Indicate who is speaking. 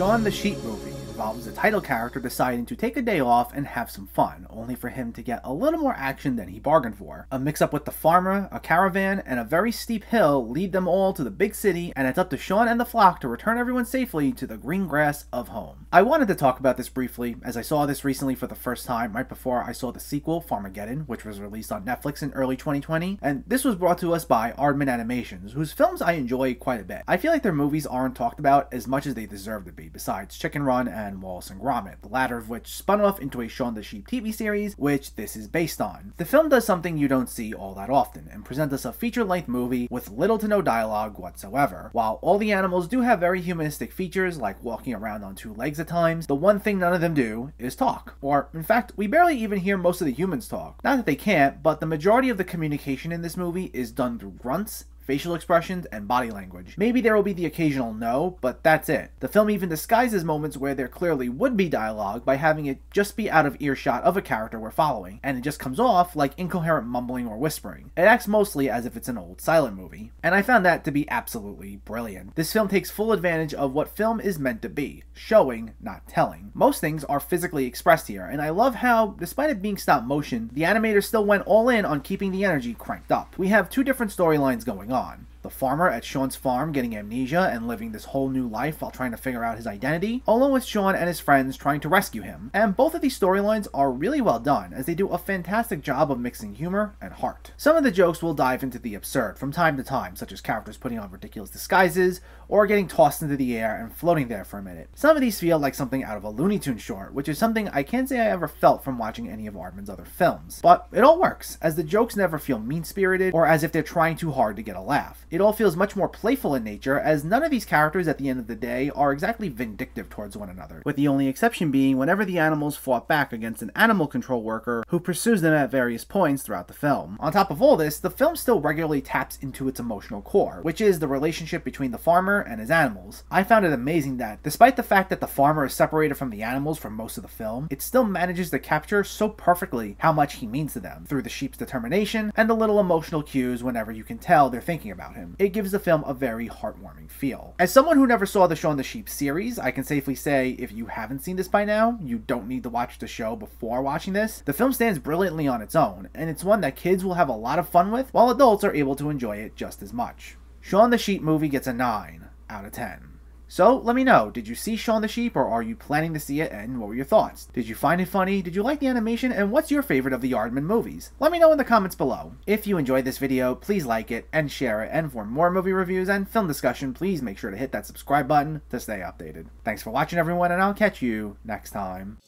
Speaker 1: Shaun the Sheep Movie involves the title character deciding to take a day off and have some fun, only for him to get a little more action than he bargained for. A mix-up with the farmer, a caravan, and a very steep hill lead them all to the big city, and it's up to Shaun and the flock to return everyone safely to the green grass of home. I wanted to talk about this briefly, as I saw this recently for the first time right before I saw the sequel, Farmageddon, which was released on Netflix in early 2020, and this was brought to us by Aardman Animations, whose films I enjoy quite a bit. I feel like their movies aren't talked about as much as they deserve to be, besides Chicken Run and Wallace and Gromit, the latter of which spun off into a Shaun the Sheep TV series, which this is based on. The film does something you don't see all that often, and presents us a feature-length movie with little to no dialogue whatsoever. While all the animals do have very humanistic features, like walking around on two legs at times, the one thing none of them do is talk. Or, in fact, we barely even hear most of the humans talk. Not that they can't, but the majority of the communication in this movie is done through grunts, facial expressions, and body language. Maybe there will be the occasional no, but that's it. The film even disguises moments where there clearly would be dialogue by having it just be out of earshot of a character we're following, and it just comes off like incoherent mumbling or whispering. It acts mostly as if it's an old silent movie, and I found that to be absolutely brilliant. This film takes full advantage of what film is meant to be, showing, not telling. Most things are physically expressed here, and I love how, despite it being stop motion, the animators still went all in on keeping the energy cranked up. We have two different storylines going on. The farmer at Shaun's farm getting amnesia and living this whole new life while trying to figure out his identity, along with Shaun and his friends trying to rescue him. And both of these storylines are really well done, as they do a fantastic job of mixing humor and heart. Some of the jokes will dive into the absurd from time to time, such as characters putting on ridiculous disguises, or getting tossed into the air and floating there for a minute. Some of these feel like something out of a Looney Tunes short, which is something I can't say I ever felt from watching any of Aardman's other films. But it all works, as the jokes never feel mean-spirited, or as if they're trying too hard to get a laugh. It all feels much more playful in nature, as none of these characters at the end of the day are exactly vindictive towards one another, with the only exception being whenever the animals fought back against an animal control worker who pursues them at various points throughout the film. On top of all this, the film still regularly taps into its emotional core, which is the relationship between the farmer and his animals. I found it amazing that, despite the fact that the farmer is separated from the animals for most of the film, it still manages to capture so perfectly how much he means to them, through the sheep's determination and the little emotional cues whenever you can tell they're thinking about him. It gives the film a very heartwarming feel. As someone who never saw the Shaun the Sheep series, I can safely say if you haven't seen this by now, you don't need to watch the show before watching this. The film stands brilliantly on its own, and it's one that kids will have a lot of fun with, while adults are able to enjoy it just as much. Shaun the Sheep Movie gets a 9 out of 10. So, let me know, did you see Shaun the Sheep, or are you planning to see it, and what were your thoughts? Did you find it funny? Did you like the animation? And what's your favorite of the Aardman movies? Let me know in the comments below. If you enjoyed this video, please like it and share it, and for more movie reviews and film discussion, please make sure to hit that subscribe button to stay updated. Thanks for watching everyone, and I'll catch you next time.